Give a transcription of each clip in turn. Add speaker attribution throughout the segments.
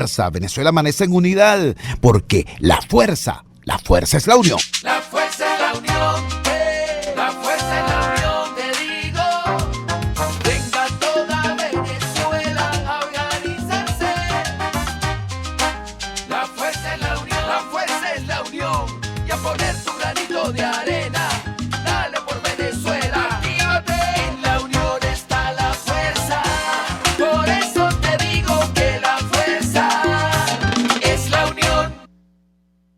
Speaker 1: fuerza. Venezuela amanece en unidad porque la fuerza es la unión.
Speaker 2: La fuerza es la unión, la fuerza es la unión, te digo. Venga toda Venezuela a organizarse. La fuerza es la unión, la fuerza es la unión. Y a poner tu granito de arena, dale por Venezuela. Actívate, en la unión está la fuerza. Por eso te digo que la fuerza es la unión.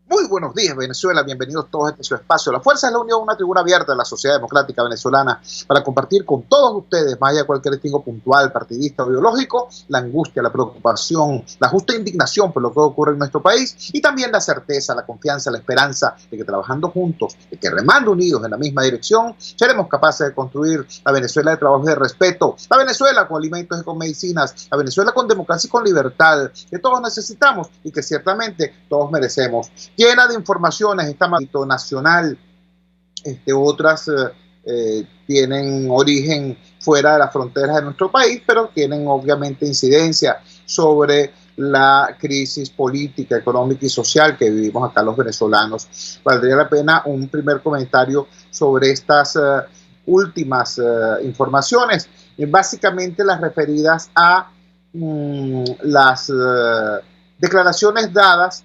Speaker 3: Muy buenos días, Venezuela. Bienvenidos todos a este su espacio. La Fuerza es la Unión, una tribuna abierta de la sociedad democrática venezolana para compartir con todos ustedes, más allá de cualquier distingo puntual, partidista o biológico, la angustia, la preocupación, la justa indignación por lo que ocurre en nuestro país y también la certeza, la confianza, la esperanza de que trabajando juntos, de que remando unidos en la misma dirección, seremos capaces de construir la Venezuela de trabajo y de respeto, la Venezuela con alimentos y con medicinas, la Venezuela con democracia y con libertad, que todos necesitamos y que ciertamente todos merecemos. Llena de informaciones, esta ámbito nacional, otras tienen origen fuera de las fronteras de nuestro país, pero tienen obviamente incidencia sobre la crisis política, económica y social que vivimos acá los venezolanos. Valdría la pena un primer comentario sobre estas últimas informaciones, básicamente las referidas a las declaraciones dadas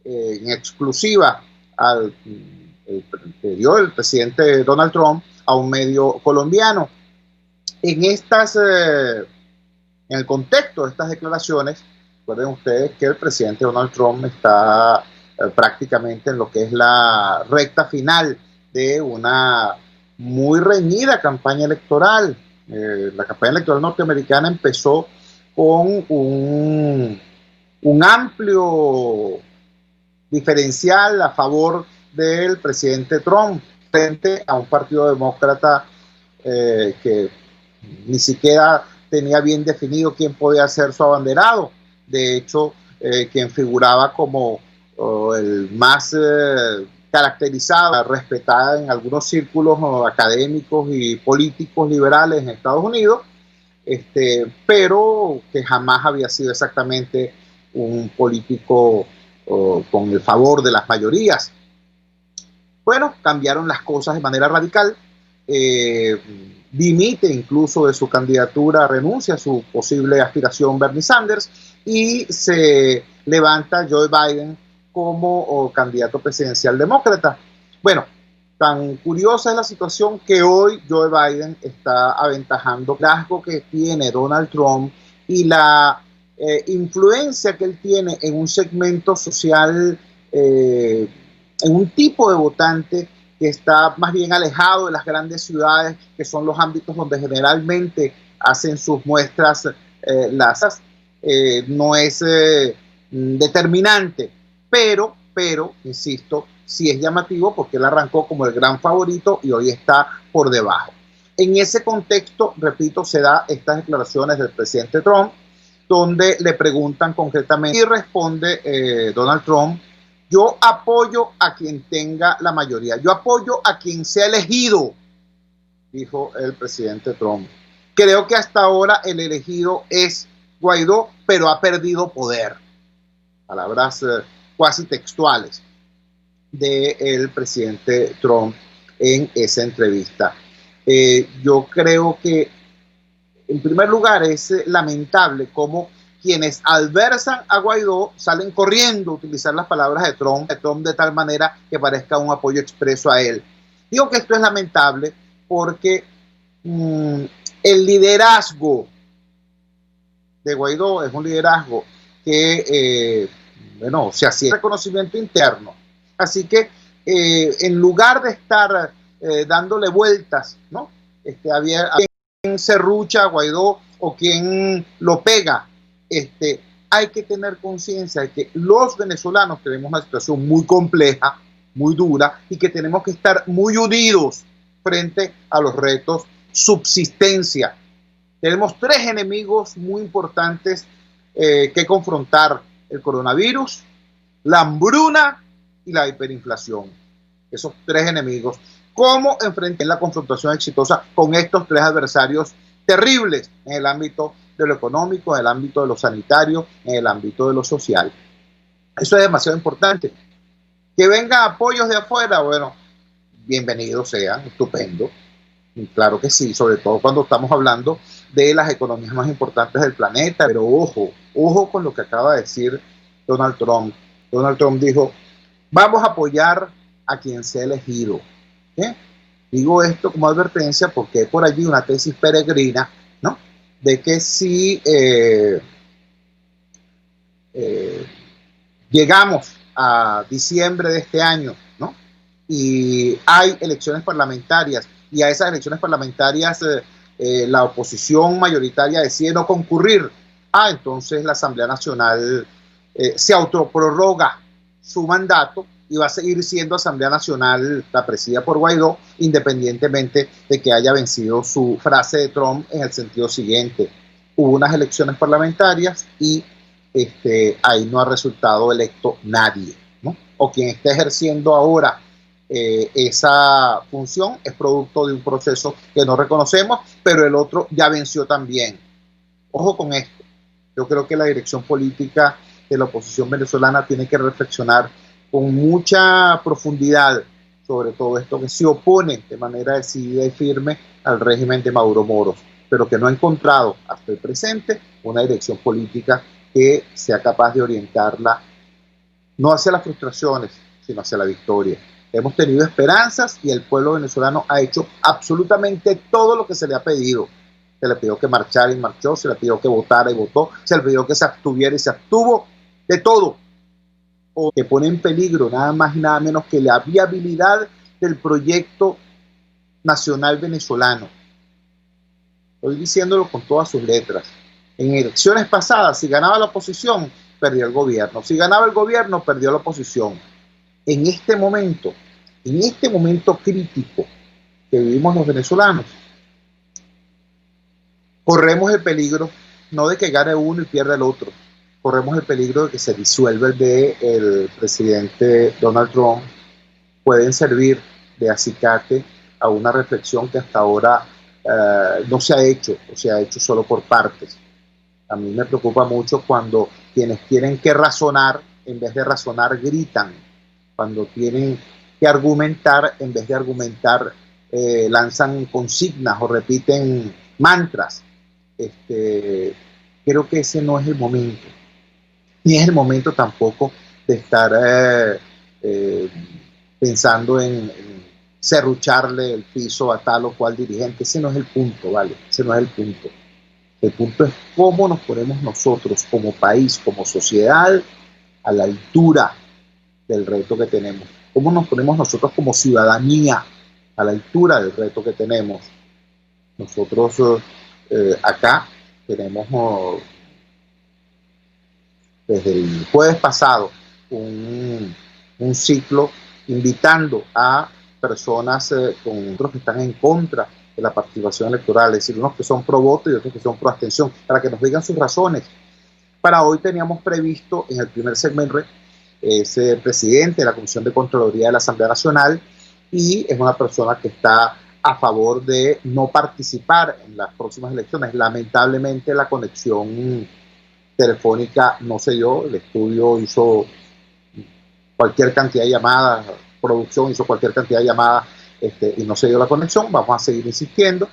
Speaker 3: en exclusiva que dio el presidente Donald Trump a un medio colombiano. En el contexto de estas declaraciones, recuerden ustedes que el presidente Donald Trump está prácticamente en lo que es la recta final de una muy reñida campaña electoral. La campaña electoral norteamericana empezó con un amplio diferencial a favor del presidente Trump frente a un partido demócrata que ni siquiera tenía bien definido quién podía ser su abanderado. De hecho, quien figuraba como el más caracterizado, respetada en algunos círculos académicos y políticos liberales en Estados Unidos, pero que jamás había sido exactamente un político con el favor de las mayorías. Bueno, cambiaron las cosas de manera radical. Dimite incluso de su candidatura, renuncia a su posible aspiración Bernie Sanders y se levanta Joe Biden como candidato presidencial demócrata. Bueno, tan curiosa es la situación que hoy Joe Biden está aventajando el liderazgo que tiene Donald Trump y la influencia que él tiene en un segmento social, en un tipo de votante que está más bien alejado de las grandes ciudades, que son los ámbitos donde generalmente hacen sus muestras las no es determinante, pero, insisto, sí es llamativo porque él arrancó como el gran favorito y hoy está por debajo. En ese contexto, repito, se da estas declaraciones del presidente Trump, donde le preguntan concretamente y responde Donald Trump: yo apoyo a quien tenga la mayoría, yo apoyo a quien sea elegido, dijo el presidente Trump. Creo que hasta ahora el elegido es Guaidó, pero ha perdido poder. Palabras cuasi textuales del presidente Trump en esa entrevista. Yo creo que en primer lugar, es lamentable cómo quienes adversan a Guaidó salen corriendo a utilizar las palabras de Trump de tal manera que parezca un apoyo expreso a él. Digo que esto es lamentable porque el liderazgo de Guaidó es un liderazgo que, se hacía reconocimiento interno. Así que en lugar de estar dándole vueltas, ¿no? Había quien serrucha a Guaidó o quien lo pega. Hay que tener conciencia de que los venezolanos tenemos una situación muy compleja, muy dura, y que tenemos que estar muy unidos frente a los retos subsistencia. Tenemos tres enemigos muy importantes que confrontar: el coronavirus, la hambruna y la hiperinflación. Esos tres enemigos. ¿Cómo enfrentar la confrontación exitosa con estos tres adversarios terribles en el ámbito de lo económico, en el ámbito de lo sanitario, en el ámbito de lo social. Eso es demasiado importante. Que vengan apoyos de afuera, bueno, bienvenidos sean, estupendo. Claro que sí, sobre todo cuando estamos hablando de las economías más importantes del planeta. Pero ojo con lo que acaba de decir Donald Trump. Donald Trump dijo, vamos a apoyar a quien sea elegido. ¿Qué? Digo esto como advertencia porque hay por allí una tesis peregrina, ¿no? De que si llegamos a diciembre de este año, ¿no? Y hay elecciones parlamentarias, y a esas elecciones parlamentarias la oposición mayoritaria decide no concurrir, entonces la Asamblea Nacional se autoprorroga su mandato y va a seguir siendo Asamblea Nacional la presidida por Guaidó, independientemente de que haya vencido su frase de Trump en el sentido siguiente: hubo unas elecciones parlamentarias y ahí no ha resultado electo nadie, ¿no? O quien está ejerciendo ahora esa función es producto de un proceso que no reconocemos, pero el otro ya venció también. Ojo con esto. Yo creo que la dirección política de la oposición venezolana tiene que reflexionar con mucha profundidad sobre todo esto, que se opone de manera decidida y firme al régimen de Maduro Moros, pero que no ha encontrado hasta el presente una dirección política que sea capaz de orientarla no hacia las frustraciones, sino hacia la victoria. Hemos tenido esperanzas y el pueblo venezolano ha hecho absolutamente todo lo que se le ha pedido. Se le pidió que marchara y marchó, se le pidió que votara y votó, se le pidió que se abstuviera y se abstuvo, de todo. O que pone en peligro nada más y nada menos que la viabilidad del proyecto nacional venezolano. Estoy diciéndolo con todas sus letras. En elecciones pasadas, si ganaba la oposición, perdía el gobierno. Si ganaba el gobierno, perdió la oposición. En este momento crítico que vivimos los venezolanos, corremos el peligro no de que gane uno y pierda el otro. Corremos el peligro de que se disuelva el presidente Donald Trump. Pueden servir de acicate a una reflexión que hasta ahora no se ha hecho, o se ha hecho solo por partes. A mí me preocupa mucho cuando quienes tienen que razonar, en vez de razonar, gritan. Cuando tienen que argumentar, en vez de argumentar, lanzan consignas o repiten mantras. Creo que ese no es el momento. Ni es el momento tampoco de estar pensando en serrucharle el piso a tal o cual dirigente. Ese no es el punto, ¿vale? Ese no es el punto. El punto es cómo nos ponemos nosotros como país, como sociedad, a la altura del reto que tenemos. Cómo nos ponemos nosotros como ciudadanía a la altura del reto que tenemos. Nosotros acá tenemos desde el jueves pasado un ciclo invitando a personas con otros que están en contra de la participación electoral, es decir, unos que son pro voto y otros que son pro abstención, para que nos digan sus razones. Para hoy teníamos previsto en el primer segmento ese presidente de la Comisión de Contraloría de la Asamblea Nacional, y es una persona que está a favor de no participar en las próximas elecciones. Lamentablemente la conexión telefónica no se dio, el estudio hizo cualquier cantidad de llamadas, producción hizo cualquier cantidad de llamadas y no se dio la conexión. Vamos a seguir insistiendo,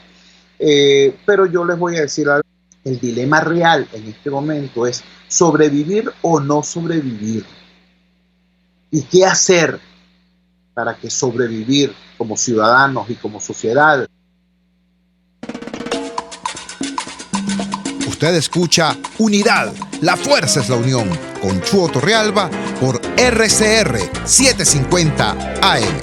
Speaker 3: pero yo les voy a decir algo. El dilema real en este momento es sobrevivir o no sobrevivir. ¿Y qué hacer para que sobrevivir como ciudadanos y como sociedad?
Speaker 1: Usted escucha Unidad, la fuerza es la unión, con Chuo Torrealba por RCR 750 AM.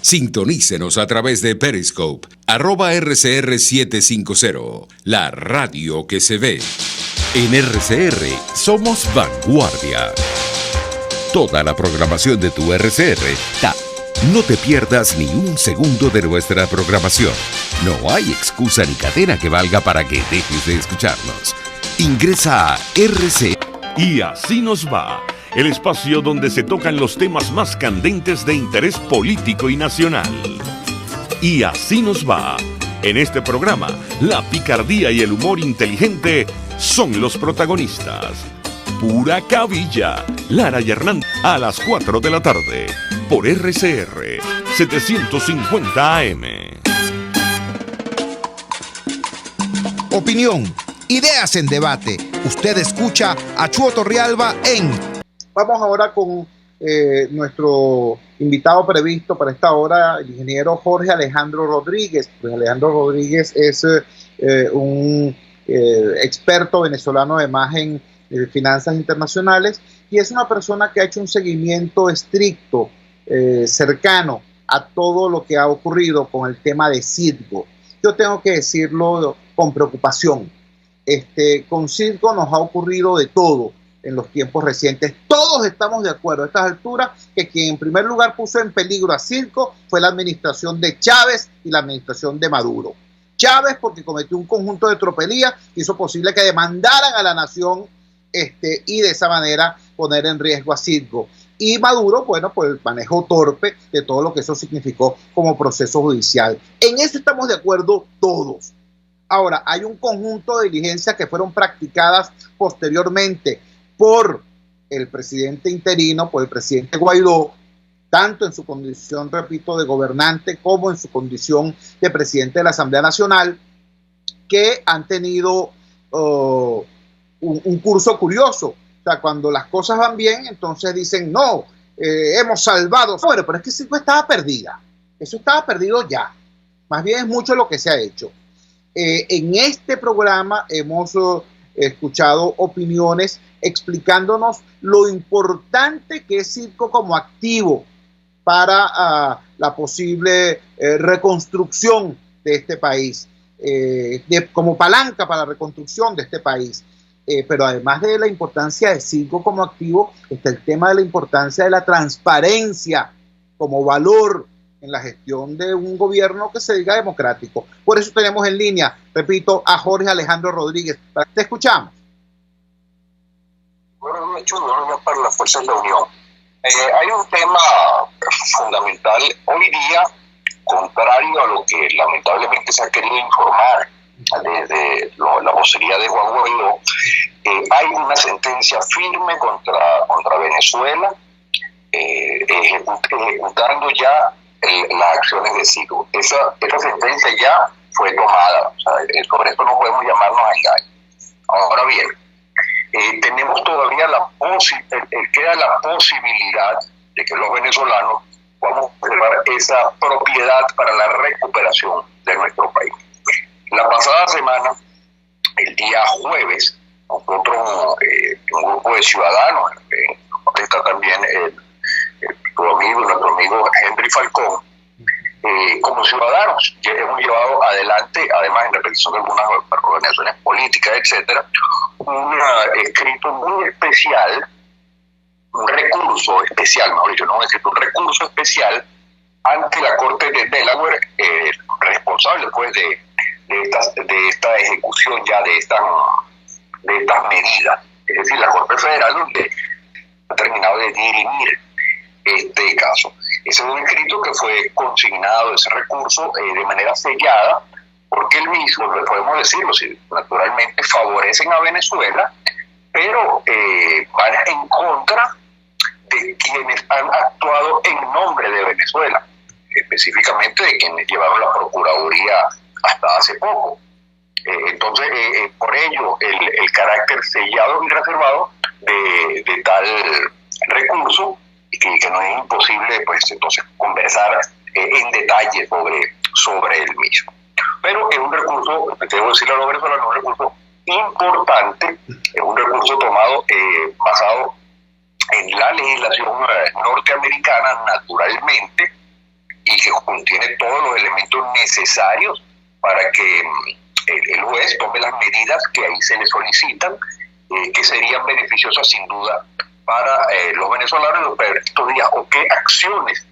Speaker 4: Sintonícenos a través de Periscope, @RCR750, la radio que se ve. En RCR somos vanguardia. Toda la programación de tu RCR está. No te pierdas ni un segundo de nuestra programación. No hay excusa ni cadena que valga para que dejes de escucharnos. Ingresa a RC.
Speaker 5: Y así nos va, el espacio donde se tocan los temas más candentes de interés político y nacional. Y así nos va, En este programa, la picardía y el humor inteligente son los protagonistas. Pura cabilla. Lara y Hernán a las 4 de la tarde por RCR 750 AM.
Speaker 1: Opinión, ideas en debate. Usted escucha a Chuo Torrealba en...
Speaker 3: Vamos ahora con nuestro invitado previsto para esta hora, el ingeniero Jorge Alejandro Rodríguez. Pues Alejandro Rodríguez es un experto venezolano además en finanzas internacionales y es una persona que ha hecho un seguimiento estricto, cercano a todo lo que ha ocurrido con el tema de Citgo. Yo tengo que decirlo con preocupación. Con Citgo nos ha ocurrido de todo en los tiempos recientes. Todos estamos de acuerdo a estas alturas que quien en primer lugar puso en peligro a Citgo fue la administración de Chávez y la administración de Maduro. Chávez porque cometió un conjunto de tropelías que hizo posible que demandaran a la nación y de esa manera poner en riesgo a Citgo. Y Maduro, bueno, por el manejo torpe de todo lo que eso significó como proceso judicial. En eso estamos de acuerdo todos. Ahora, hay un conjunto de diligencias que fueron practicadas posteriormente por el presidente interino, por el presidente Guaidó, tanto en su condición, repito, de gobernante como en su condición de presidente de la Asamblea Nacional, que han tenido un curso curioso. O sea, cuando las cosas van bien, entonces dicen, no, hemos salvado. Bueno, pero es que Citgo estaba perdida. Eso estaba perdido ya. Más bien es mucho lo que se ha hecho. En este programa hemos escuchado opiniones explicándonos lo importante que es Citgo como activo para la posible reconstrucción de este país, como palanca para la reconstrucción de este país. Pero además de la importancia de Citgo como activo, está el tema de la importancia de la transparencia como valor en la gestión de un gobierno que se diga democrático. Por eso tenemos en línea, repito, a Jorge Alejandro Rodríguez. Te escuchamos.
Speaker 6: Buenas noches para las Fuerzas de la Unión. Hay un tema fundamental hoy día, contrario a lo que lamentablemente se ha querido informar desde la vocería de Juan Guaidó. Hay una sentencia firme contra Venezuela, ejecutando ya las acciones de Citgo. Esa sentencia ya fue tomada, o sea, sobre esto no podemos llamarnos a engaño. Ahora bien, tenemos todavía queda la posibilidad de que los venezolanos podamos observar esa propiedad para la recuperación de nuestro país. La pasada semana, el día jueves, nosotros, un grupo de ciudadanos, está también nuestro amigo Henry Falcón, como ciudadanos hemos llevado adelante, además en representación de algunas organizaciones políticas, etcétera, un escrito muy especial, un recurso especial, mejor dicho, no un escrito, un recurso especial ante la Corte de Delaware, responsable pues de esta ejecución ya de estas medidas. Es decir, la Corte Federal donde ha terminado de dirimir este caso. Ese es un escrito que fue consignado, ese recurso, de manera sellada, porque el mismo, podemos decirlo, naturalmente favorecen a Venezuela, pero van en contra de quienes han actuado en nombre de Venezuela, específicamente de quienes llevaron la Procuraduría hasta hace poco. Entonces, por ello, el carácter sellado y reservado de tal recurso, y que no es imposible, pues, entonces, conversar en detalle sobre el mismo. Pero es un recurso, debo decirle a los venezolanos, un recurso importante, es un recurso tomado, basado en la legislación norteamericana, naturalmente, y que contiene todos los elementos necesarios para que el juez tome las medidas que ahí se le solicitan, que serían beneficiosas sin duda para los venezolanos en los estos días, o qué acciones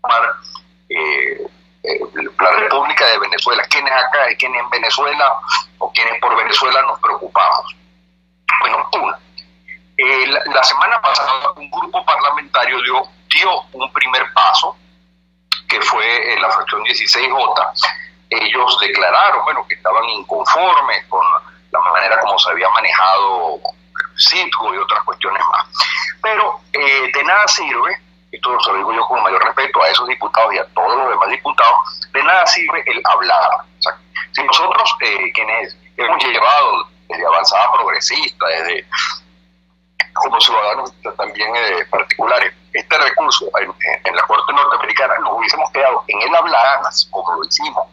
Speaker 6: tomar la República de Venezuela, quienes acá y quienes en Venezuela o quienes por Venezuela nos preocupamos. Bueno, la semana pasada un grupo parlamentario dio un primer paso, que fue la fracción 16J, ellos declararon, bueno, que estaban inconformes con la manera como se había manejado el Citgo y otras cuestiones más. Pero de nada sirve, esto se lo digo yo con mayor respeto a esos diputados y a todos los demás diputados, de nada sirve el hablar. O sea, si nosotros, quienes hemos llevado desde Avanzada Progresista, desde como ciudadanos también particulares, este recurso en la Corte Norteamericana, nos hubiésemos quedado en el hablar, como lo hicimos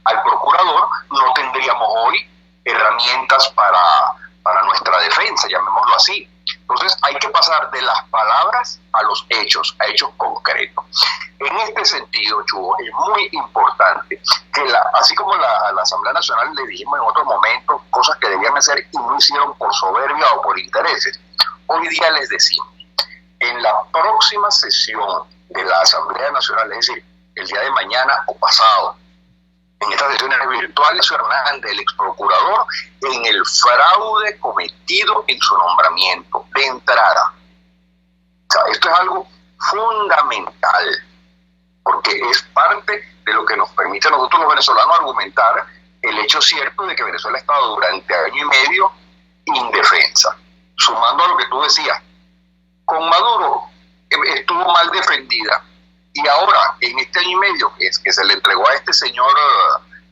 Speaker 6: al procurador, no tendríamos hoy herramientas para nuestra defensa, llamémoslo así. Entonces hay que pasar de las palabras a los hechos, a hechos concretos. En este sentido, Chugo, es muy importante que así como a la Asamblea Nacional le dijimos en otro momento cosas que debían hacer y no hicieron por soberbia o por intereses, hoy día les decimos, en la próxima sesión de la Asamblea Nacional, es decir, el día de mañana o pasado, en estas sesiones virtuales, Hernández, el ex procurador, en el fraude cometido en su nombramiento de entrada. O sea, esto es algo fundamental, porque es parte de lo que nos permite a nosotros los venezolanos argumentar el hecho cierto de que Venezuela ha estado durante año y medio indefensa. Sumando a lo que tú decías, con Maduro estuvo mal defendida, y ahora, en este año y medio que se le entregó a este señor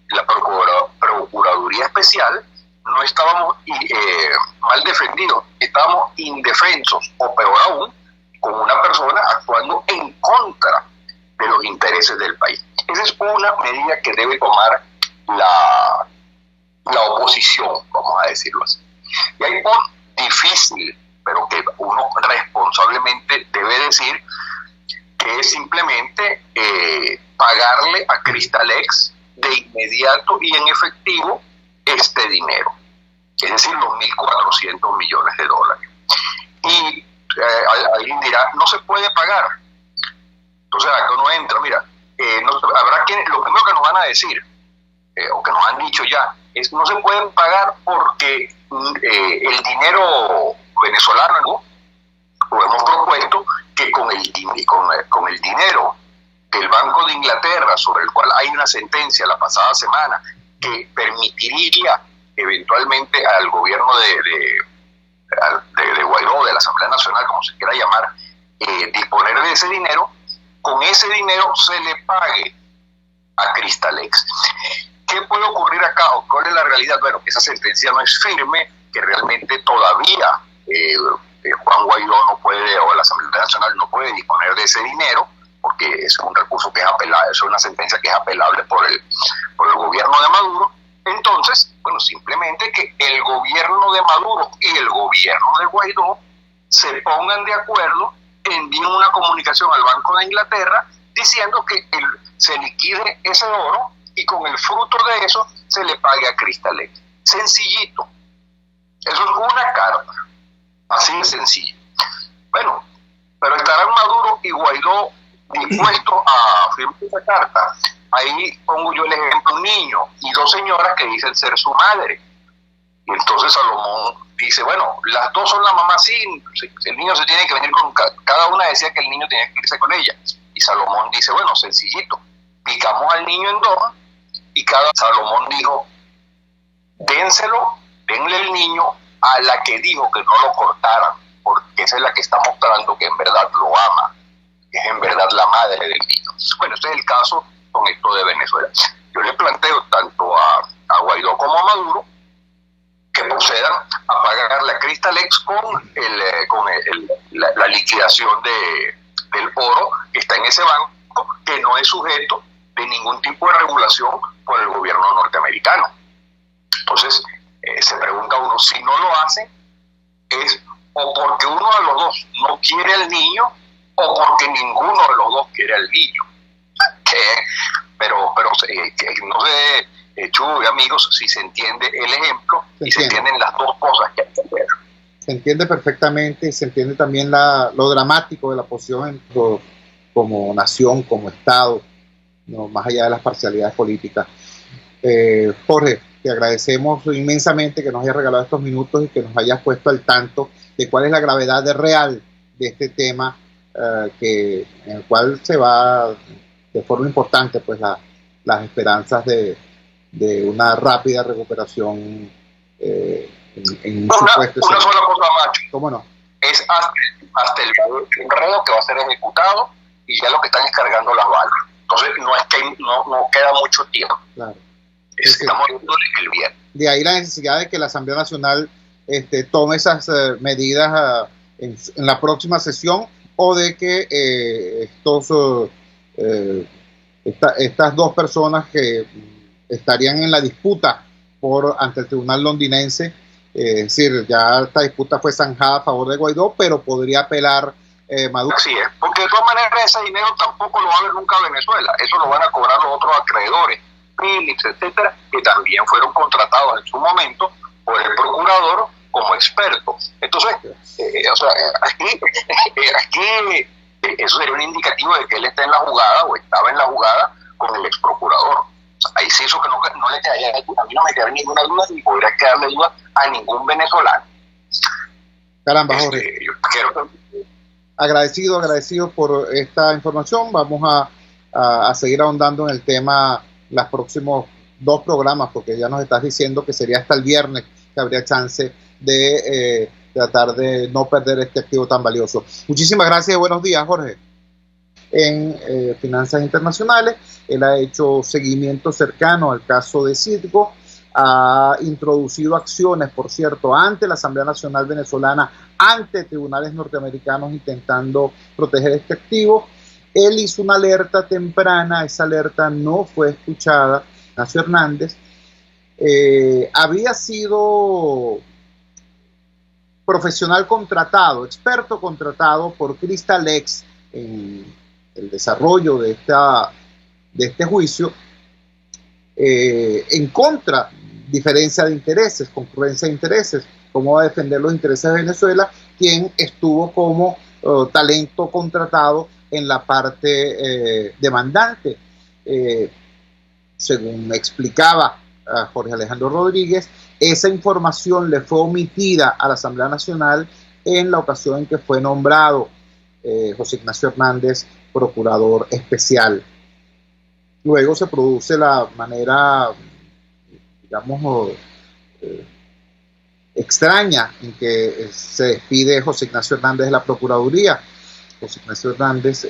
Speaker 6: la Procuraduría Especial, no estábamos mal defendidos, estábamos indefensos, o peor aún, con una persona actuando en contra de los intereses del país. Esa es una medida que debe tomar la oposición, vamos a decirlo así. Y hay un difícil, pero que uno responsablemente debe decir, que es simplemente pagarle a Cristalex de inmediato y en efectivo este dinero, es decir, los 1.400 millones de dólares. Y alguien dirá, no se puede pagar. Entonces acá uno entra, mira, habrá quienes, lo primero que nos van a decir, o que nos han dicho ya, es no se pueden pagar porque el dinero venezolano, ¿no? Lo hemos propuesto que con el dinero del Banco de Inglaterra, sobre el cual hay una sentencia la pasada semana, que permitiría eventualmente al gobierno de Guaidó, de la Asamblea Nacional, como se quiera llamar, disponer de ese dinero, con ese dinero se le pague a Cristalex. ¿Qué puede ocurrir acá? ¿O cuál es la realidad? Bueno, que esa sentencia no es firme, que realmente todavía Juan Guaidó no puede, o la Asamblea Nacional no puede disponer de ese dinero, porque es un recurso que es apelable, es una sentencia que es apelable por el gobierno de Maduro. Entonces, bueno, simplemente que el gobierno de Maduro y el gobierno de Guaidó se pongan de acuerdo, envíen una comunicación al Banco de Inglaterra diciendo que se liquide ese oro y con el fruto de eso se le pague a Cristalex. Sencillito. Eso es una carta. Así de sencillo. Bueno, pero estarán Maduro y Guaidó dispuestos a firmar esa carta. Ahí pongo yo el ejemplo, un niño y dos señoras que dicen ser su madre. Y entonces Salomón dice, bueno, las dos son la mamá, sí, el niño se tiene que venir con... Cada una decía que el niño tenía que irse con ella. Y Salomón dice, bueno, sencillito, picamos al niño en dos, y Salomón dijo, denle el niño a la que dijo que no lo cortaran, porque esa es la que está mostrando que en verdad lo ama, que es en verdad la madre del niño. Bueno, este es el caso con esto de Venezuela. Yo le planteo tanto a Guaidó como a Maduro que procedan a pagarle a Cristalex con la liquidación del oro que está en ese banco, que no es sujeto de ningún tipo de regulación por el gobierno norteamericano. Entonces, se pregunta uno, si no lo hacen, es o porque uno de los dos no quiere al niño, o porque ninguno de los dos quiere al niño. Pero no sé, Chuy, amigos, si se entiende el ejemplo y se entienden las dos cosas que hay que hacer.
Speaker 3: Se entiende perfectamente y se entiende también lo dramático de la posición como nación, como Estado, ¿no? Más allá de las parcialidades políticas. Jorge, te agradecemos inmensamente que nos hayas regalado estos minutos y que nos hayas puesto al tanto de cuál es la gravedad real de este tema, en el cual se va de forma importante pues las esperanzas de de una rápida recuperación en
Speaker 6: Una sola cosa, Macho.
Speaker 3: ¿Cómo no?
Speaker 6: Es hasta el enredo que va a ser ejecutado y ya lo que están es cargando las balas. Entonces no es que no queda mucho tiempo.
Speaker 3: Claro.
Speaker 6: Estamos viendo el bien.
Speaker 3: De ahí la necesidad de que la Asamblea Nacional tome esas medidas en la próxima sesión, o de que estas dos personas que estarían en la disputa ante el tribunal londinense, es decir, ya esta disputa fue zanjada a favor de Guaidó, pero podría apelar Maduro.
Speaker 6: Así es, porque de todas maneras ese dinero tampoco lo va a ver nunca Venezuela, eso lo van a cobrar los otros acreedores, Philips, etcétera, que también fueron contratados en su momento por el procurador como expertos. Entonces, aquí eso sería un indicativo de que él está en la jugada o estaba en la jugada con el ex procurador. Ahí sí, eso que no le quedaría, a mí no me queda ninguna duda ni podría quedarle duda a ningún venezolano.
Speaker 3: Caramba, Jorge. Agradecido por esta información. Vamos a seguir ahondando en el tema los próximos 2 programas, porque ya nos estás diciendo que sería hasta el viernes que habría chance de tratar de no perder este activo tan valioso. Muchísimas gracias y buenos días, Jorge. En Finanzas Internacionales, él ha hecho seguimiento cercano al caso de Citgo, ha introducido acciones, por cierto, ante la Asamblea Nacional Venezolana, ante tribunales norteamericanos, intentando proteger este activo. Él hizo una alerta temprana, esa alerta no fue escuchada. Ignacio Hernández había sido profesional contratado, experto contratado por Cristalex en el desarrollo de este juicio, en contra, diferencia de intereses, concurrencia de intereses, cómo va a defender los intereses de Venezuela, quien estuvo como talento contratado en la parte demandante. Según explicaba Jorge Alejandro Rodríguez, esa información le fue omitida a la Asamblea Nacional en la ocasión en que fue nombrado José Ignacio Hernández procurador especial. Luego se produce la manera, digamos, extraña en que se despide José Ignacio Hernández de la Procuraduría. José Ignacio Hernández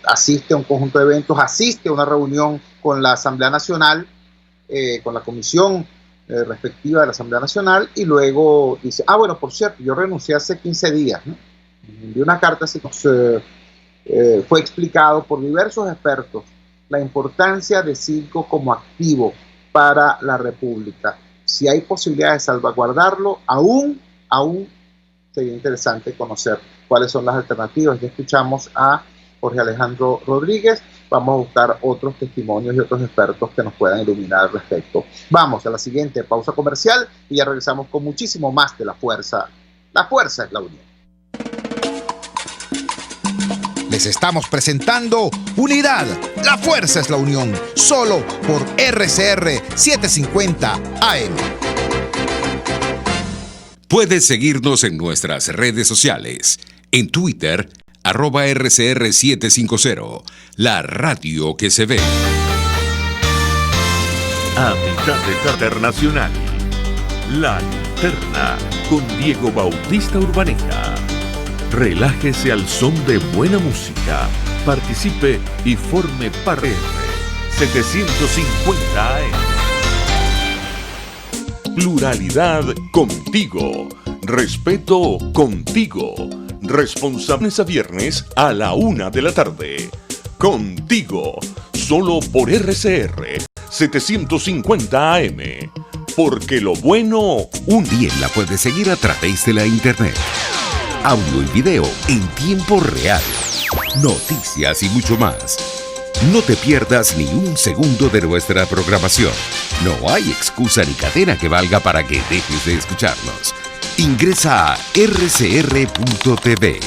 Speaker 3: asiste a un conjunto de eventos, asiste a una reunión con la Asamblea Nacional, con la comisión respectiva de la Asamblea Nacional, y luego dice, bueno, por cierto, yo renuncié hace 15 días, ¿no? Envié una carta, así fue explicado por diversos expertos la importancia de Citgo como activo para la República. Si hay posibilidad de salvaguardarlo, aún sería interesante conocer cuáles son las alternativas. Ya escuchamos a Jorge Alejandro Rodríguez, vamos a buscar otros testimonios y otros expertos que nos puedan iluminar al respecto. Vamos a la siguiente pausa comercial y ya regresamos con muchísimo más de La Fuerza. La Fuerza es la Unión.
Speaker 1: Les estamos presentando Unidad, la fuerza es la unión, solo por RCR 750 AM.
Speaker 4: Puedes seguirnos en nuestras redes sociales. En Twitter, @RCR750, la radio que se ve.
Speaker 5: A mitad de Internacional, La Linterna, con Diego Bautista Urbaneja. Relájese al son de buena música. Participe y forme parte. 750 AM. Pluralidad contigo. Respeto contigo. Responsables a viernes a la 1 de la tarde. Contigo. Solo por RCR 750 AM. Porque lo bueno
Speaker 4: También la puedes seguir a través de la internet. Audio y video en tiempo real. Noticias y mucho más. No te pierdas ni un segundo de nuestra programación. No hay excusa ni cadena que valga para que dejes de escucharnos. Ingresa a rcr.tv.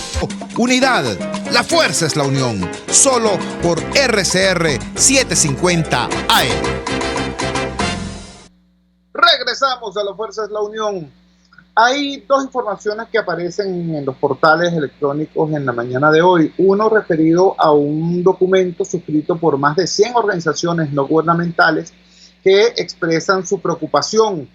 Speaker 1: Unidad, la fuerza es la unión, solo por RCR 750 AM.
Speaker 3: Regresamos a La Fuerza es la Unión. Hay dos informaciones que aparecen en los portales electrónicos en la mañana de hoy. Uno referido a un documento suscrito por más de 100 organizaciones no gubernamentales que expresan su preocupación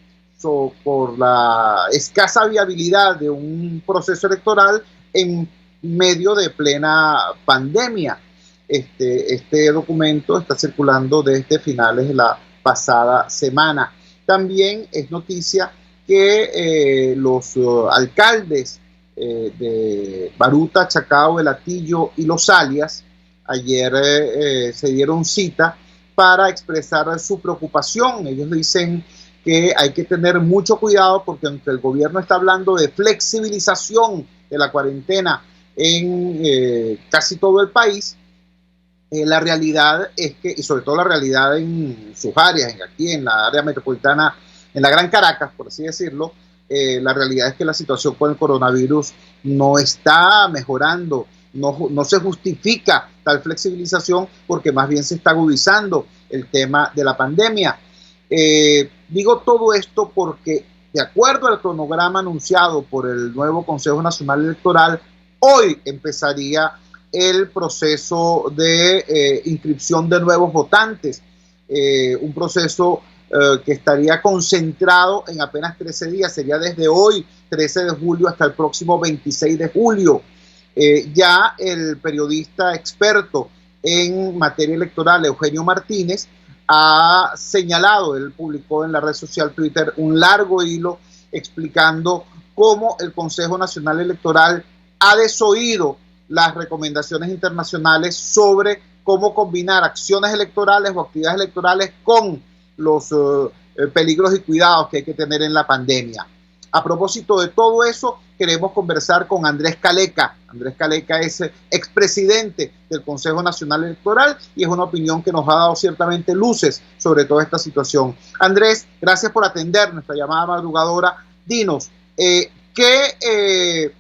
Speaker 3: por la escasa viabilidad de un proceso electoral en medio de plena pandemia. Este documento está circulando desde finales de la pasada semana. También es noticia que los alcaldes de Baruta, Chacao, El Hatillo y Los Alias ayer se dieron cita para expresar su preocupación. Ellos dicen que hay que tener mucho cuidado porque aunque el gobierno está hablando de flexibilización de la cuarentena en casi todo el país, la realidad es que, y sobre todo la realidad en sus áreas, aquí en la área metropolitana, en la Gran Caracas, por así decirlo, la realidad es que la situación con el coronavirus no está mejorando, no se justifica tal flexibilización porque más bien se está agudizando el tema de la pandemia. Digo todo esto porque, de acuerdo al cronograma anunciado por el nuevo Consejo Nacional Electoral, hoy empezaría el proceso de inscripción de nuevos votantes, un proceso que estaría concentrado en apenas 13 días, sería desde hoy, 13 de julio, hasta el próximo 26 de julio. Ya el periodista experto en materia electoral, Eugenio Martínez, ha señalado, él publicó en la red social Twitter un largo hilo explicando cómo el Consejo Nacional Electoral ha desoído las recomendaciones internacionales sobre cómo combinar acciones electorales o actividades electorales con los peligros y cuidados que hay que tener en la pandemia. A propósito de todo eso, queremos conversar con Andrés Caleca. Andrés Caleca es expresidente del Consejo Nacional Electoral y es una opinión que nos ha dado ciertamente luces sobre toda esta situación. Andrés, gracias por atender nuestra llamada madrugadora. Dinos, ¿qué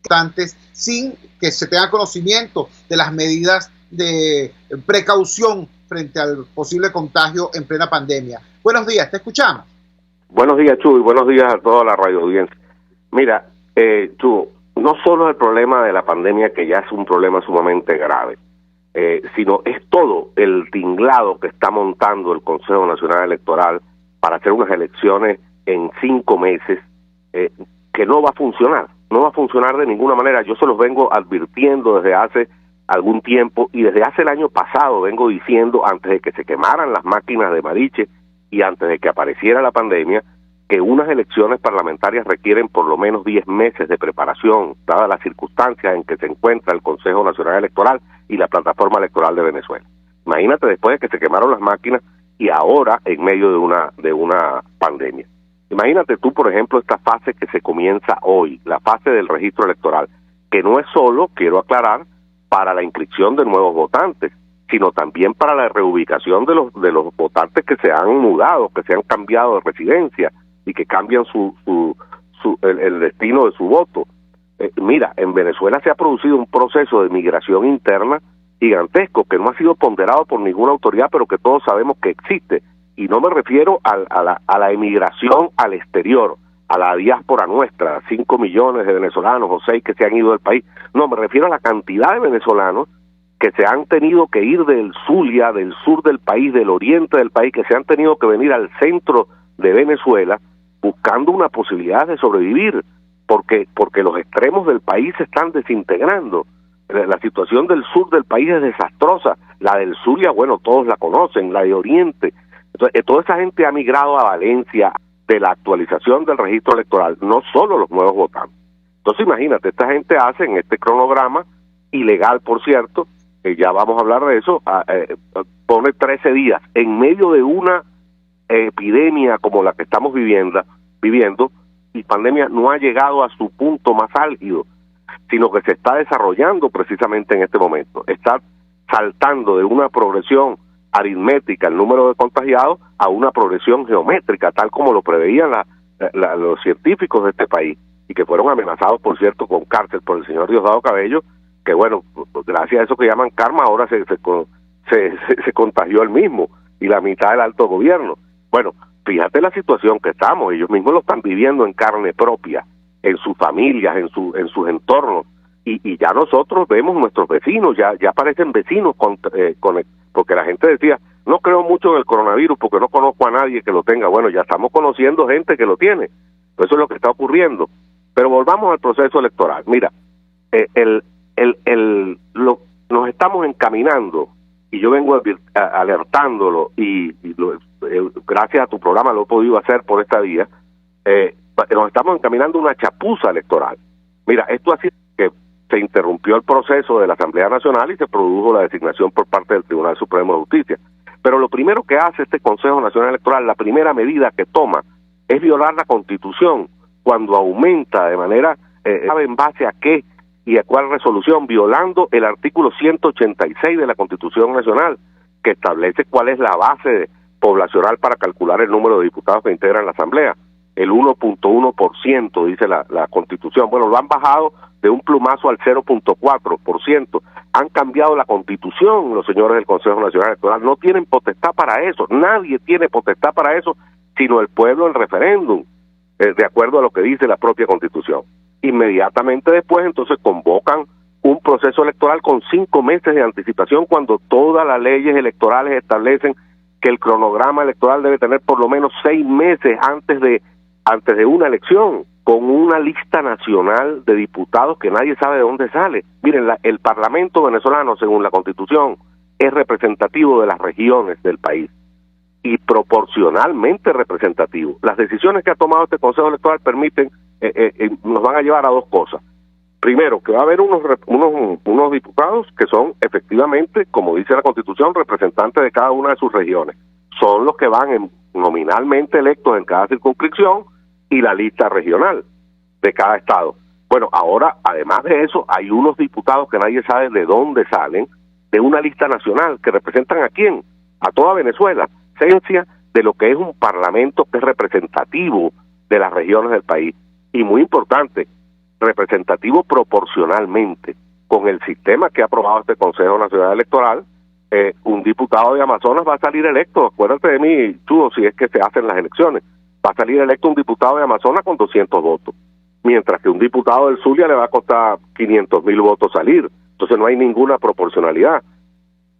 Speaker 3: antes, sin que se tenga conocimiento de las medidas de precaución frente al posible contagio en plena pandemia? Buenos días, te escuchamos.
Speaker 7: Buenos días, Chuy, buenos días a toda la radio audiencia. Mira, Chuy, no solo el problema de la pandemia, que ya es un problema sumamente grave, sino es todo el tinglado que está montando el Consejo Nacional Electoral para hacer unas elecciones en 5 meses, que no va a funcionar. No va a funcionar de ninguna manera. Yo se los vengo advirtiendo desde hace algún tiempo y desde hace el año pasado vengo diciendo, antes de que se quemaran las máquinas de Mariche y antes de que apareciera la pandemia, que unas elecciones parlamentarias requieren por lo menos 10 meses de preparación, dadas las circunstancias en que se encuentra el Consejo Nacional Electoral y la plataforma electoral de Venezuela. Imagínate después de que se quemaron las máquinas y ahora en medio de una pandemia. Imagínate tú, por ejemplo, esta fase que se comienza hoy, la fase del registro electoral, que no es solo, quiero aclarar, para la inscripción de nuevos votantes, sino también para la reubicación de los votantes que se han mudado, que se han cambiado de residencia y que cambian el destino de su voto. Mira, en Venezuela se ha producido un proceso de migración interna gigantesco que no ha sido ponderado por ninguna autoridad, pero que todos sabemos que existe. Y no me refiero a la emigración al exterior, a la diáspora nuestra, 5 millones de venezolanos o 6 que se han ido del país. No, me refiero a la cantidad de venezolanos que se han tenido que ir del Zulia, del sur del país, del oriente del país, que se han tenido que venir al centro de Venezuela buscando una posibilidad de sobrevivir, porque los extremos del país se están desintegrando. La situación del sur del país es desastrosa. La del Zulia, bueno, todos la conocen, la de Oriente. Entonces, toda esa gente ha migrado a Valencia de la actualización del registro electoral, no solo los nuevos votantes. Entonces, imagínate, esta gente hace en este cronograma, ilegal por cierto, ya vamos a hablar de eso, pone 13 días en medio de una epidemia como la que estamos viviendo, y pandemia no ha llegado a su punto más álgido, sino que se está desarrollando precisamente en este momento. Está saltando de una progresión aritmética el número de contagiados a una progresión geométrica, tal como lo preveían los científicos de este país, y que fueron amenazados, por cierto, con cárcel por el señor Diosdado Cabello, que bueno, gracias a eso que llaman karma, ahora se contagió él mismo, y la mitad del alto gobierno. Bueno, fíjate la situación que estamos, ellos mismos lo están viviendo en carne propia, en sus familias, en sus entornos, y ya nosotros vemos nuestros vecinos, ya parecen vecinos, porque la gente decía, no creo mucho en el coronavirus porque no conozco a nadie que lo tenga. Bueno, ya estamos conociendo gente que lo tiene. Eso es lo que está ocurriendo. Pero volvamos al proceso electoral. Mira, nos estamos encaminando, y yo vengo alertándolo, y gracias a tu programa lo he podido hacer por esta vía, nos estamos encaminando a una chapuza electoral. Mira, esto ha sido que se interrumpió el proceso de la Asamblea Nacional y se produjo la designación por parte del Tribunal Supremo de Justicia. Pero lo primero que hace este Consejo Nacional Electoral, la primera medida que toma, es violar la Constitución cuando aumenta de manera, ¿sabe en base a qué y a cuál resolución? Violando el artículo 186 de la Constitución Nacional, que establece cuál es la base poblacional para calcular el número de diputados que integran la Asamblea. El 1.1% dice la Constitución. Bueno, lo han bajado de un plumazo al 0.4%. Han cambiado la Constitución los señores del Consejo Nacional Electoral. No tienen potestad para eso. Nadie tiene potestad para eso, sino el pueblo en referéndum, de acuerdo a lo que dice la propia Constitución. Inmediatamente después, entonces, convocan un proceso electoral con 5 meses de anticipación, cuando todas las leyes electorales establecen que el cronograma electoral debe tener por lo menos 6 meses antes de una elección, con una lista nacional de diputados que nadie sabe de dónde sale. Miren, el Parlamento venezolano, según la Constitución, es representativo de las regiones del país y proporcionalmente representativo. Las decisiones que ha tomado este Consejo Electoral permiten, nos van a llevar a dos cosas. Primero, que va a haber unos diputados que son efectivamente, como dice la Constitución, representantes de cada una de sus regiones. Son los que van nominalmente electos en cada circunscripción y la lista regional de cada estado. Bueno, ahora, además de eso, hay unos diputados que nadie sabe de dónde salen, de una lista nacional, que representan a quién, a toda Venezuela, esencia de lo que es un parlamento que es representativo de las regiones del país. Y muy importante, representativo proporcionalmente. Con el sistema que ha aprobado este Consejo Nacional Electoral, un diputado de Amazonas va a salir electo, acuérdate de mí, tú, si es que se hacen las elecciones, va a salir electo un diputado de Amazonas con 200 votos, mientras que un diputado del Zulia le va a costar 500,000 votos salir. Entonces no hay ninguna proporcionalidad.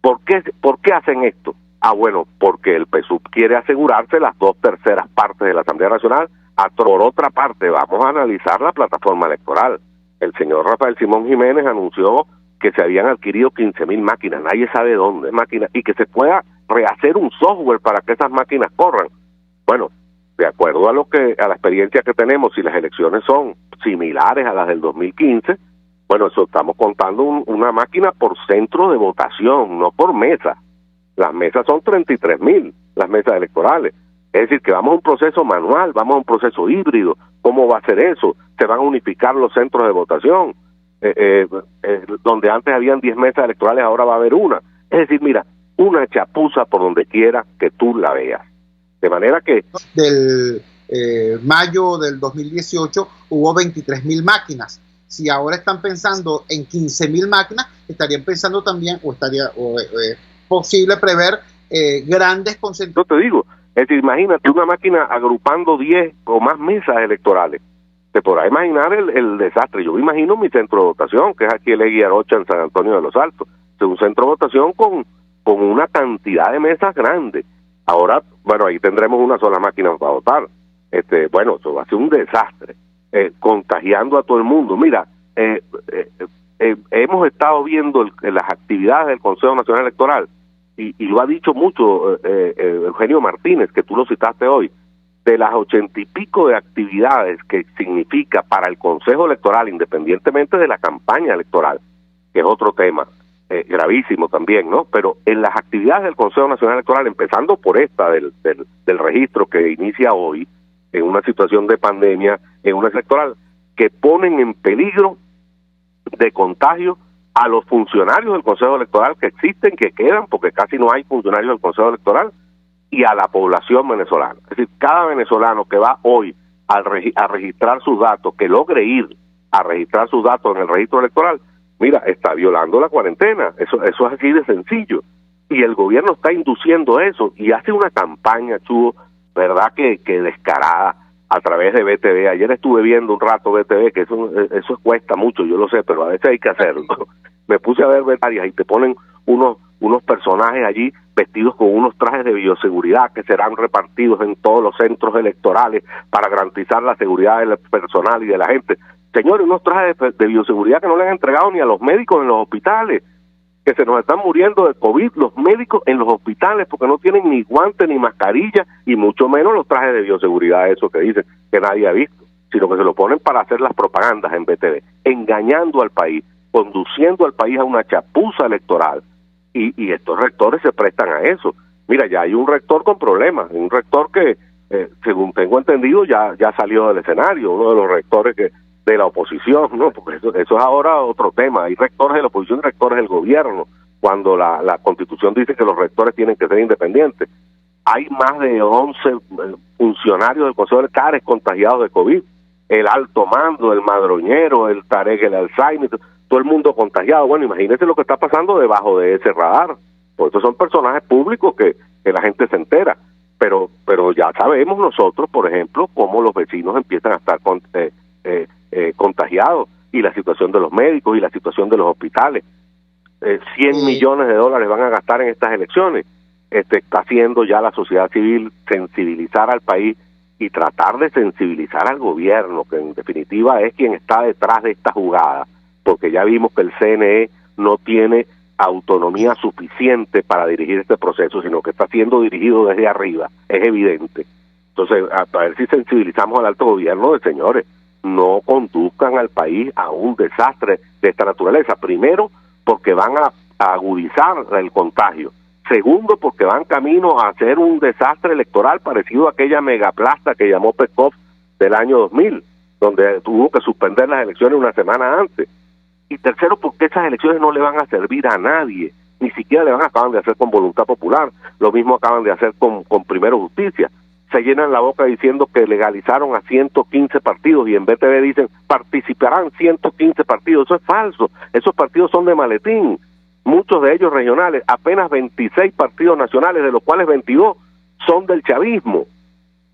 Speaker 7: ¿Por qué hacen esto? Bueno, porque el PSUV quiere asegurarse las 2/3 partes de la Asamblea Nacional. Por otra parte, vamos a analizar la plataforma electoral. El señor Rafael Simón Jiménez anunció que se habían adquirido 15,000 máquinas, nadie sabe dónde máquinas, y que se pueda rehacer un software para que esas máquinas corran. Bueno, de acuerdo a la experiencia que tenemos, si las elecciones son similares a las del 2015, bueno, eso estamos contando una máquina por centro de votación, no por mesa. Las mesas son 33,000, las mesas electorales. Es decir, que vamos a un proceso manual, vamos a un proceso híbrido. ¿Cómo va a ser eso? Se van a unificar los centros de votación. Donde antes habían 10 mesas electorales, ahora va a haber una. Es decir, mira, una chapuza por donde quiera que tú la veas. De manera que...
Speaker 3: Del mayo del 2018 hubo 23,000 máquinas. Si ahora están pensando en 15,000 máquinas, estarían pensando también, es posible prever grandes concentraciones.
Speaker 7: Yo te digo, es decir, imagínate una máquina agrupando 10 o más mesas electorales. Te podrás imaginar el desastre. Yo me imagino mi centro de votación, que es aquí el Eguiarocha en San Antonio de los Altos. Es un centro de votación con una cantidad de mesas grandes. Ahora, bueno, ahí tendremos una sola máquina para votar. Bueno, eso va a ser un desastre, contagiando a todo el mundo. Mira, hemos estado viendo las actividades del Consejo Nacional Electoral, y lo ha dicho mucho Eugenio Martínez, que tú lo citaste hoy. De las 80 y pico de actividades que significa para el Consejo Electoral, independientemente de la campaña electoral, que es otro tema gravísimo también, ¿no? Pero en las actividades del Consejo Nacional Electoral, empezando por esta del registro que inicia hoy, en una situación de pandemia, en una electoral, que ponen en peligro de contagio a los funcionarios del Consejo Electoral que existen, que quedan, porque casi no hay funcionarios del Consejo Electoral, y a la población venezolana. Es decir, cada venezolano que va hoy a registrar sus datos, que logre ir a registrar sus datos en el registro electoral, mira, está violando la cuarentena. Eso es así de sencillo. Y el gobierno está induciendo eso y hace una campaña, Chugo, verdad que descarada, a través de BTV. Ayer estuve viendo un rato BTV, que eso cuesta mucho, yo lo sé, pero a veces hay que hacerlo. Me puse a ver varias y te ponen unos personajes allí vestidos con unos trajes de bioseguridad que serán repartidos en todos los centros electorales para garantizar la seguridad del personal y de la gente. Señores, unos trajes de bioseguridad que no le han entregado ni a los médicos en los hospitales, que se nos están muriendo de COVID los médicos en los hospitales porque no tienen ni guantes ni mascarilla y mucho menos los trajes de bioseguridad, eso que dicen que nadie ha visto, sino que se lo ponen para hacer las propagandas en BTV, engañando al país, conduciendo al país a una chapuza electoral. Y estos rectores se prestan a eso. Mira, ya hay un rector con problemas, un rector que, según tengo entendido, ya salió del escenario, uno de los rectores de la oposición, ¿no? Porque eso es ahora otro tema. Hay rectores de la oposición y rectores del gobierno, cuando la Constitución dice que los rectores tienen que ser independientes. Hay más de 11 funcionarios del Consejo de Cares contagiados de COVID, el alto mando, el madroñero, el Tarek, el Alzheimer, todo el mundo contagiado. Bueno, imagínense lo que está pasando debajo de ese radar, porque estos son personajes públicos que la gente se entera, pero ya sabemos nosotros, por ejemplo, cómo los vecinos empiezan a estar contagiados, y la situación de los médicos y la situación de los hospitales. 100 millones de dólares van a gastar en estas elecciones. Está haciendo ya la sociedad civil sensibilizar al país y tratar de sensibilizar al gobierno, que en definitiva es quien está detrás de esta jugada, porque ya vimos que el CNE no tiene autonomía suficiente para dirigir este proceso, sino que está siendo dirigido desde arriba, es evidente. Entonces, a ver si sensibilizamos al alto gobierno de señores, no conduzcan al país a un desastre de esta naturaleza. Primero, porque van a agudizar el contagio. Segundo, porque van camino a hacer un desastre electoral parecido a aquella megaplasta que llamó Peskov del año 2000, donde tuvo que suspender las elecciones una semana antes. Y tercero, porque esas elecciones no le van a servir a nadie, ni siquiera acaban de hacer con voluntad popular, lo mismo acaban de hacer con Primero Justicia. Se llenan la boca diciendo que legalizaron a 115 partidos y en BTV dicen participarán 115 partidos. Eso es falso, esos partidos son de maletín, muchos de ellos regionales, apenas 26 partidos nacionales, de los cuales 22 son del chavismo.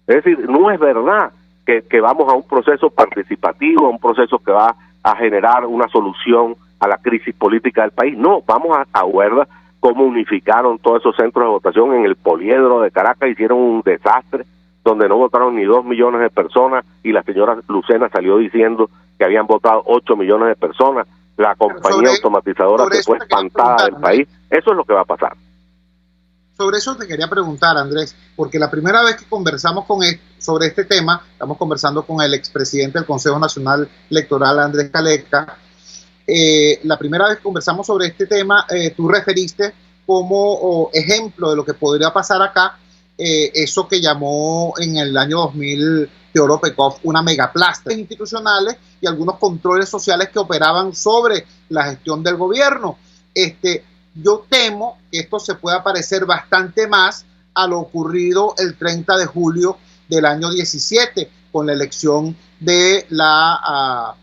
Speaker 7: Es decir, no es verdad que vamos a un proceso participativo, a un proceso que va a generar una solución a la crisis política del país. No, vamos a ver cómo unificaron todos esos centros de votación en el Poliedro de Caracas, hicieron un desastre donde no votaron ni 2 millones de personas y la señora Lucena salió diciendo que habían votado 8 millones de personas. La compañía automatizadora se fue espantada del país. Eso es lo que va a pasar.
Speaker 3: Sobre eso te quería preguntar, Andrés, porque la primera vez que conversamos sobre este tema, estamos conversando con el expresidente del Consejo Nacional Electoral, Andrés Caleca. La primera vez que conversamos sobre este tema, tú referiste como ejemplo de lo que podría pasar acá, eso que llamó en el año 2000 Teodoro Peskov una megaplasta institucionales y algunos controles sociales que operaban sobre la gestión del gobierno. Yo temo que esto se pueda parecer bastante más a lo ocurrido el 30 de julio del año 17 con la elección de la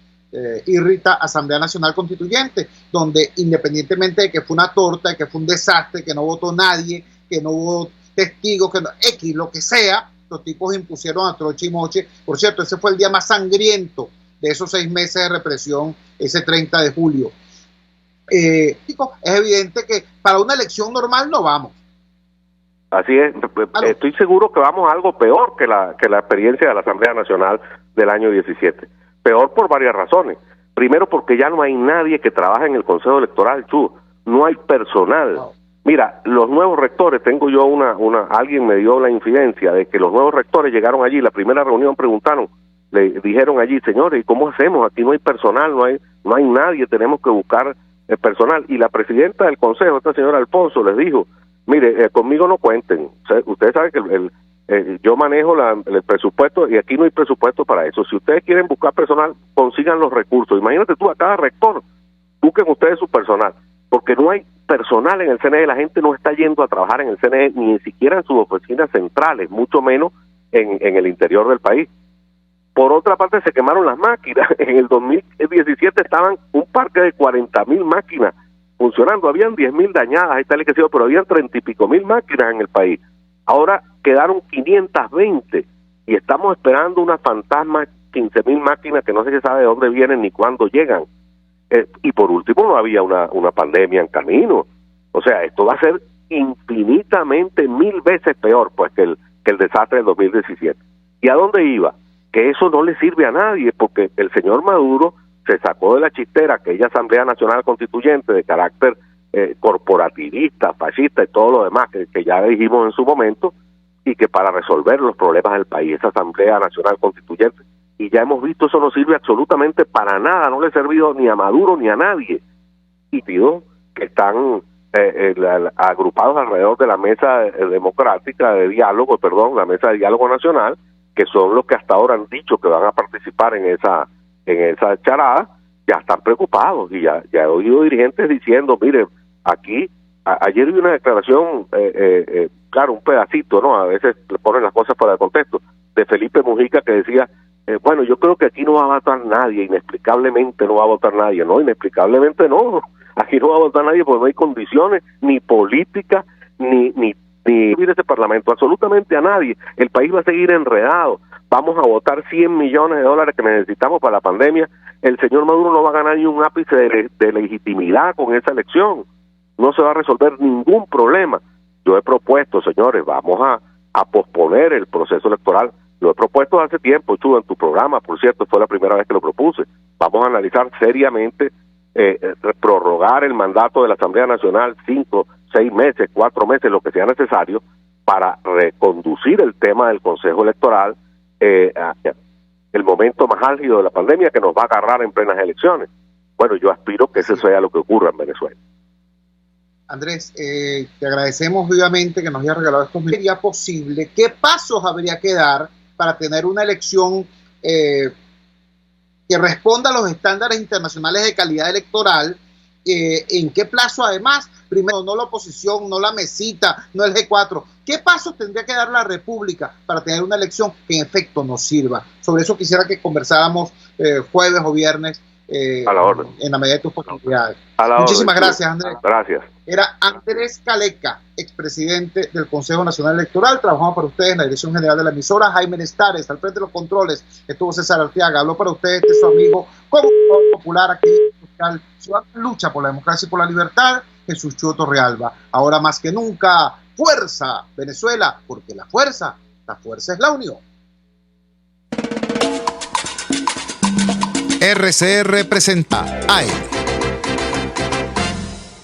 Speaker 3: irrita Asamblea Nacional Constituyente, donde independientemente de que fue una torta, de que fue un desastre, que no votó nadie, que no hubo testigos, que no, X, lo que sea, los tipos impusieron a troche y moche. Por cierto, ese fue el día más sangriento de esos 6 meses de represión, ese 30 de julio. Es evidente que para una elección normal no vamos.
Speaker 7: Así es, estoy seguro que vamos a algo peor que la experiencia de la Asamblea Nacional del año 17. Peor por varias razones. Primero, porque ya no hay nadie que trabaje en el Consejo Electoral, no hay personal. No. Mira, los nuevos rectores, tengo yo alguien me dio la infidencia de que los nuevos rectores llegaron allí, la primera reunión preguntaron, le dijeron allí, señores, ¿y cómo hacemos? Aquí no hay personal, no hay nadie, tenemos que buscar personal. Y la presidenta del Consejo, esta señora Alfonso, les dijo, mire, conmigo no cuenten. Ustedes saben que yo manejo el presupuesto y aquí no hay presupuesto para eso. Si ustedes quieren buscar personal, consigan los recursos. Imagínate tú, a cada rector, busquen ustedes su personal, porque no hay personal en el CNE, la gente no está yendo a trabajar en el CNE, ni siquiera en sus oficinas centrales, mucho menos en el interior del país. Por otra parte, se quemaron las máquinas. En el 2017 estaban un parque de 40,000 máquinas funcionando. Habían 10,000 dañadas, ahí está el que pero habían 30 y pico mil máquinas en el país. Ahora quedaron 520 y estamos esperando unas fantasmas 15,000 máquinas que no se sabe de dónde vienen ni cuándo llegan. Y por último, no había una pandemia en camino. O sea, esto va a ser infinitamente 1000 veces peor pues que el desastre del 2017. ¿Y a dónde iba? Que eso no le sirve a nadie, porque el señor Maduro se sacó de la chistera aquella Asamblea Nacional Constituyente de carácter corporativista, fascista y todo lo demás que ya dijimos en su momento, y que para resolver los problemas del país, esa Asamblea Nacional Constituyente, y ya hemos visto, eso no sirve absolutamente para nada, no le ha servido ni a Maduro ni a nadie. Y pido que están agrupados alrededor de la mesa democrática de diálogo, la mesa de diálogo nacional, que son los que hasta ahora han dicho que van a participar en esa charada, ya están preocupados, y ya he oído dirigentes diciendo, mire, aquí, ayer vi una declaración, claro, un pedacito, ¿no? A veces le ponen las cosas fuera de contexto, de Felipe Mujica, que decía, bueno, yo creo que aquí no va a votar nadie, inexplicablemente no va a votar nadie. No, inexplicablemente no, aquí no va a votar nadie porque no hay condiciones ni políticas ni ir a ese parlamento, absolutamente a nadie. El país va a seguir enredado, vamos a votar 100 millones de dólares que necesitamos para la pandemia. El señor Maduro no va a ganar ni un ápice de legitimidad con esa elección, no se va a resolver ningún problema. Yo he propuesto, señores, vamos a posponer el proceso electoral. Lo he propuesto hace tiempo, Chuba, en tu programa, por cierto, fue la primera vez que lo propuse. Vamos a analizar seriamente prorrogar el mandato de la Asamblea Nacional 5, 6 meses, 4 meses, lo que sea necesario, para reconducir el tema del Consejo Electoral, el momento más álgido de la pandemia que nos va a agarrar en plenas elecciones. Bueno, yo aspiro que eso sea lo que ocurra en Venezuela.
Speaker 3: Andrés, te agradecemos vivamente que nos haya regalado estos minutos. ¿Sería posible? ¿Qué pasos habría que dar para tener una elección que responda a los estándares internacionales de calidad electoral? ¿En qué plazo además? Primero, no la oposición, no la mesita, no el G4. ¿Qué pasos tendría que dar la República para tener una elección que en efecto nos sirva? Sobre eso quisiera que conversáramos jueves o viernes.
Speaker 7: A la orden.
Speaker 3: En la medida de tus posibilidades.
Speaker 7: Muchísimas
Speaker 3: gracias, Andrés.
Speaker 7: Gracias.
Speaker 3: Era Andrés Caleca, expresidente del Consejo Nacional Electoral. Trabajamos para ustedes en la dirección general de la emisora. Jaime Nestares, al frente de los controles, estuvo César Arteaga. Habló para ustedes su amigo popular, activista social, ciudadano en lucha por la democracia y por la libertad, Jesús Chuo Torrealba. Ahora más que nunca, fuerza, Venezuela, porque la fuerza es la unión.
Speaker 1: RCR presenta AM